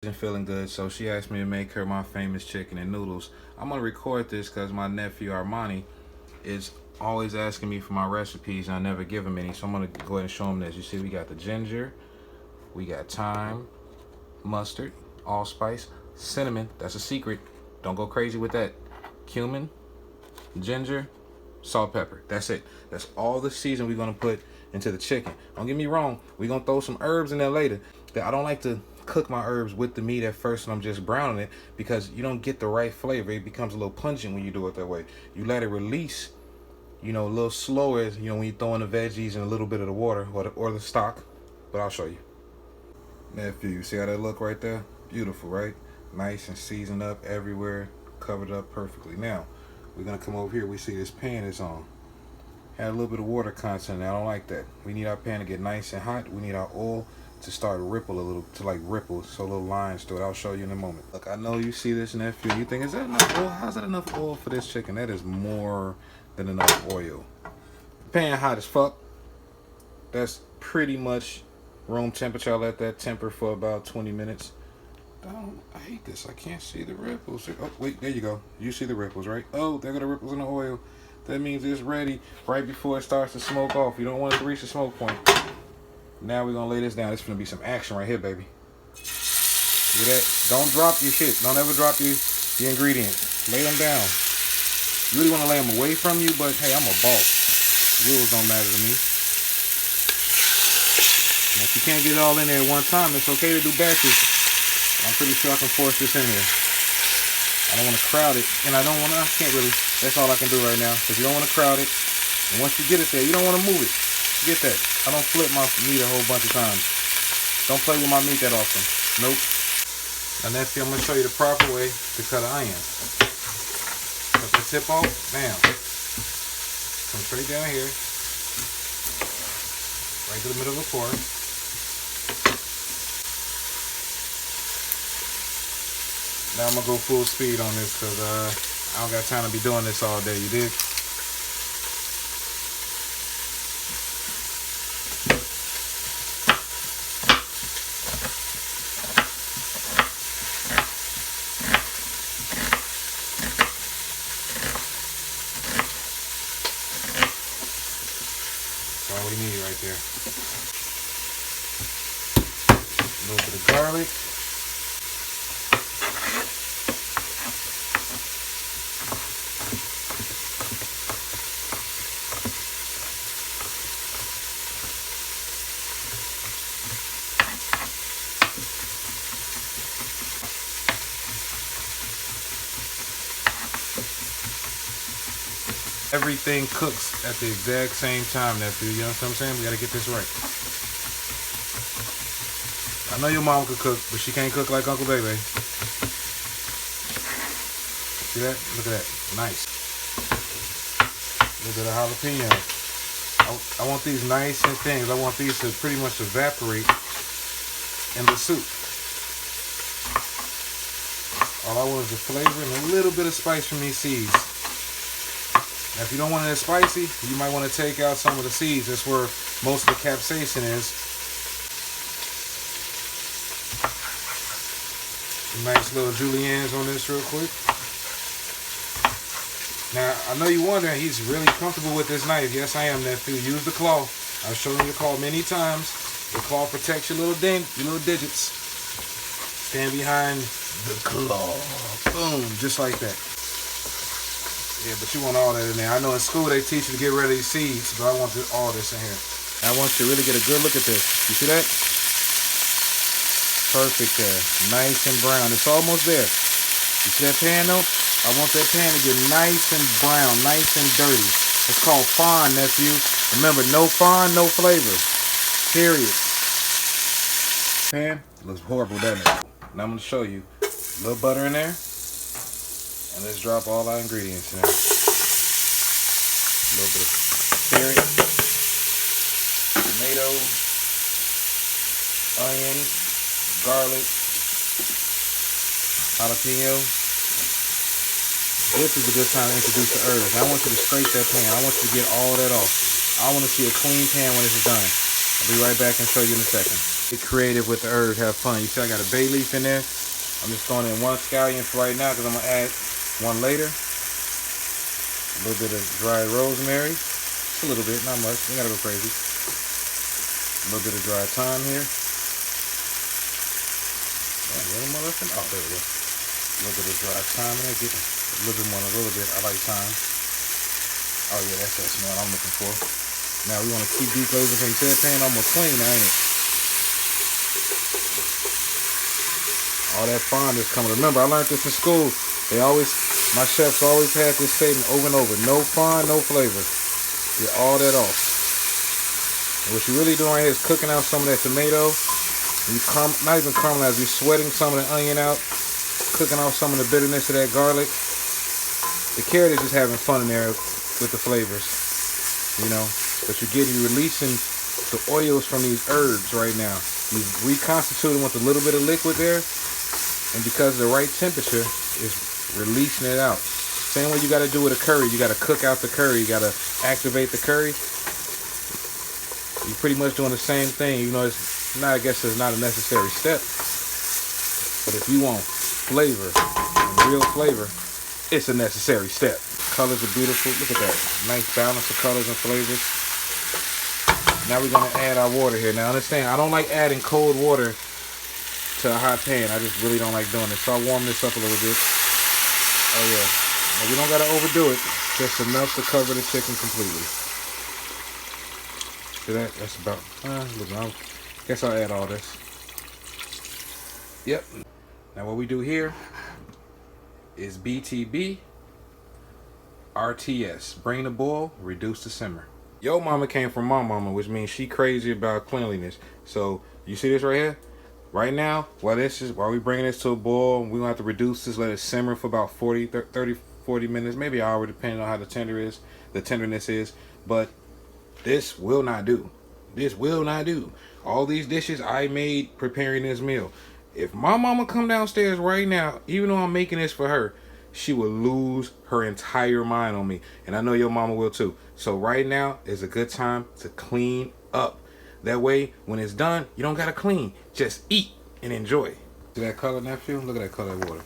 Isn't feeling good, so she asked me to make her my famous chicken and noodles. I'm gonna record this because my nephew Armani is always asking me for my recipes and I never give him any. So I'm gonna go ahead and show him this. You see, we got the ginger, we got thyme, mustard, allspice, cinnamon. That's a secret. Don't go crazy with that. Cumin, ginger, salt, pepper. That's it. That's all the season we're gonna put into the chicken. Don't get me wrong. We're gonna throw some herbs in there later. I don't like to cook my herbs with the meat at first and I'm just browning it because you don't get the right flavor. It becomes a little pungent when you do it that way. You let it release, a little slower, when you throw in the veggies and a little bit of the water or the stock. But I'll show you. Nephew, you see how that look right there? Beautiful, right? Nice and seasoned up everywhere, covered up perfectly. Now, we're gonna come over here. We see this pan is on. Had a little bit of water content. I don't like that. We need our pan to get nice and hot. We need our oil to start ripple a little, ripple, so little lines to it. I'll show you in a moment. Look, I know you see this, nephew. You think, is that enough oil? How's that enough oil for this chicken? That is more than enough oil. Pan hot as fuck. That's pretty much room temperature. I'll let that temper for about 20 minutes. I hate this. I can't see the ripples. Oh, wait, there you go. You see the ripples, right? Oh, there go the ripples in the oil. That means it's ready right before it starts to smoke off. You don't want it to reach the smoke point. Now we're gonna lay this down. It's gonna be some action right here, baby. See that? Don't drop your shit. Don't ever drop your ingredients. Lay them down. You really wanna lay them away from you, but hey, I'm a boss. Rules don't matter to me. Now, if you can't get it all in there at one time, it's okay to do batches. I'm pretty sure I can force this in here. I don't want to crowd it, and I can't really. That's all I can do right now, because you don't want to crowd it. And once you get it there, you don't want to move it. Get that. I don't flip my meat a whole bunch of times. Don't play with my meat that often. Nope. Now, nephew, I'm going to show you the proper way to cut an onion. Cut the tip off. Bam. Come straight down here. Right to the middle of the fork. Now I'm going to go full speed on this because I don't got time to be doing this all day. You dig? That's all we need right there. A little bit of garlic. Everything cooks at the exact same time, nephew. You know what I'm saying? We gotta get this right. I know your mom could cook, but she can't cook like Uncle Bebe. See that? Look at that. Nice. A little bit of jalapeno. I want these nice and things. I want these to pretty much evaporate in the soup. All I want is the flavor and a little bit of spice from these seeds. Now, if you don't want it as spicy, you might want to take out some of the seeds. That's where most of the capsaicin is. Nice little juliennes on this real quick. Now, I know you're wondering, he's really comfortable with this knife. Yes, I am, nephew. Use the claw. I've shown you the claw many times. The claw protects your little digits. Stand behind the claw. Boom, just like that. Yeah, but you want all that in there. I know in school they teach you to get rid of these seeds, but I want all this in here. I want you to really get a good look at this. You see that? Perfect there. Nice and brown. It's almost there. You see that pan though? I want that pan to get nice and brown, nice and dirty. It's called fond, nephew. Remember, no fond, no flavor. Period. Pan looks horrible, doesn't it? Now I'm going to show you. A little butter in there. And let's drop all our ingredients in. A little bit of carrot, tomato, onion, garlic, jalapeno. This is a good time to introduce the herbs. I want you to scrape that pan. I want you to get all that off. I want to see a clean pan when this is done. I'll be right back and show you in a second. Get creative with the herbs, have fun. You see I got a bay leaf in there. I'm just throwing in 1 scallion for right now because I'm going to add one later. A little bit of dried rosemary. Just a little bit, not much. You gotta go crazy. A little bit of dried thyme here. Oh, there we go. A little bit of dried thyme in there. Get a little bit more, a little bit. I like thyme. Oh yeah, that's that smell I'm looking for. Now we want to keep deflavoring. Can you see that pan almost clean now, ain't it? All that fondness coming. Remember, I learned this in school. My chefs always had this statement over and over. No fond, no flavor. Get all that off. And what you're really doing right here is cooking out some of that tomato. Not even caramelize, you're sweating some of the onion out. Cooking off some of the bitterness of that garlic. The carrot is just having fun in there with the flavors. You know, but you're releasing the oils from these herbs right now. You've reconstituted with a little bit of liquid there. And because of the right temperature, it's releasing it out. Same way you got to do with a curry. You got to cook out the curry. You got to activate the curry. You're pretty much doing the same thing. You know, I guess it's not a necessary step. But if you want flavor, real flavor, it's a necessary step. Colors are beautiful. Look at that. Nice balance of colors and flavors. Now we're going to add our water here. Now understand, I don't like adding cold water to a hot pan. I just really don't like doing it. So I'll warm this up a little bit. Oh yeah. Now, we don't got to overdo it. Just enough to cover the chicken completely. See that? That's about, I guess I'll add all this. Yep. Now what we do here is BTB, RTS. Bring the boil, reduce the simmer. Yo mama came from my mama, which means she crazy about cleanliness. So you see this right here? Right now, while we bringing this to a boil, we're going to have to reduce this, let it simmer for about 40 minutes, maybe an hour, depending on how the tenderness is. But this will not do. This will not do. All these dishes I made preparing this meal. If my mama come downstairs right now, even though I'm making this for her, she will lose her entire mind on me. And I know your mama will too. So right now is a good time to clean up. That way, when it's done, you don't gotta clean. Just eat and enjoy. See that color, nephew? Look at that color of water.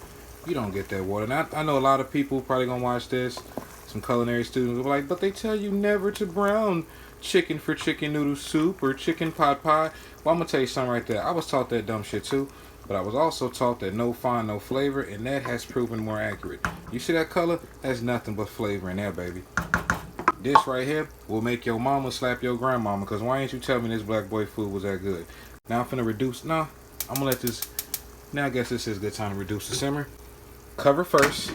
You don't get that water. Now, I know a lot of people probably gonna watch this. Some culinary students will be like, but they tell you never to brown chicken for chicken noodle soup or chicken pot pie. Well, I'm gonna tell you something right there. I was taught that dumb shit too. But I was also taught that no fond, no flavor, and that has proven more accurate. You see that color? That's nothing but flavor in there, baby. This right here will make your mama slap your grandmama, because why ain't you tell me this black boy food was that good? Now I'm finna reduce. Nah, I'm gonna let this. Now I guess this is a good time to reduce the simmer. Cover first.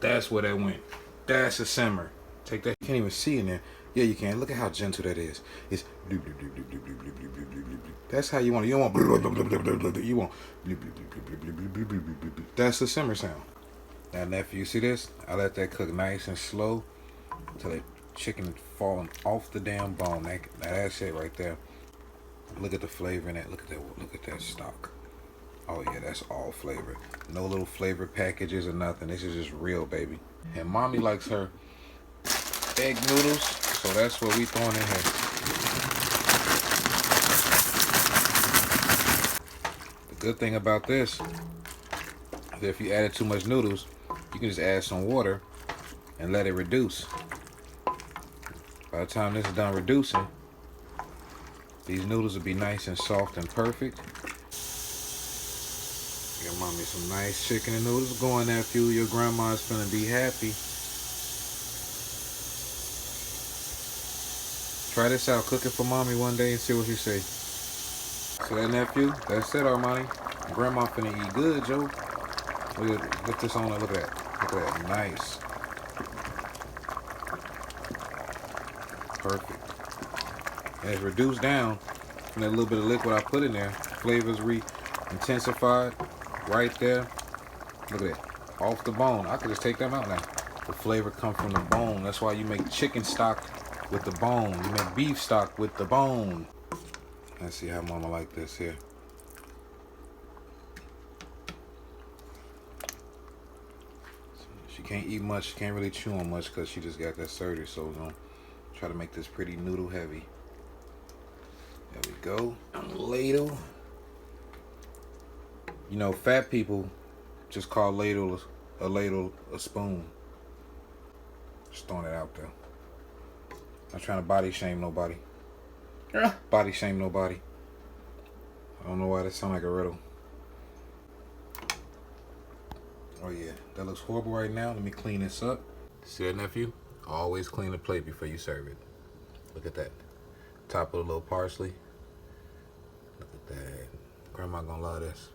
That's where that went. That's a simmer. Take that. You can't even see in there. Yeah, you can. Look at how gentle that is. It's. That's how you want it. You don't want. You want. That's the simmer sound. Now, nephew, you see this? I let that cook nice and slow until the chicken is falling off the damn bone. Now that's it right there. Look at the flavor in that. Look at that stock. Oh yeah, that's all flavor. No little flavor packages or nothing. This is just real, baby. And mommy likes her egg noodles, so that's what we throwing in here. The good thing about this is that if you added too much noodles, you can just add some water and let it reduce. By the time this is done reducing, these noodles will be nice and soft and perfect. Give mommy some nice chicken and noodles going, nephew. Your grandma's gonna be happy. Try this out. Cook it for mommy one day and see what she say. See that, nephew? That's it, Armani. Grandma finna eat good, Joe. We'll get this on. Look at that. Look at that. Nice. Perfect. And it's reduced down from that little bit of liquid I put in there. Flavors intensified right there. Look at that. Off the bone. I could just take them out now. The flavor comes from the bone. That's why you make chicken stock with the bone. You make beef stock with the bone. Let's see how mama like this here. She can't eat much. She can't really chew on much because she just got that surgery. So we're going to try to make this pretty noodle heavy. There we go. On the ladle. You know, fat people just call a ladle a spoon. Just throwing it out there. I'm trying to body shame nobody. Body shame nobody. I don't know why that sounds like a riddle. Oh yeah, that looks horrible right now. Let me clean this up. See that, nephew? Always clean the plate before you serve it. Look at that. Top of a little parsley. Look at that. Grandma gonna love this.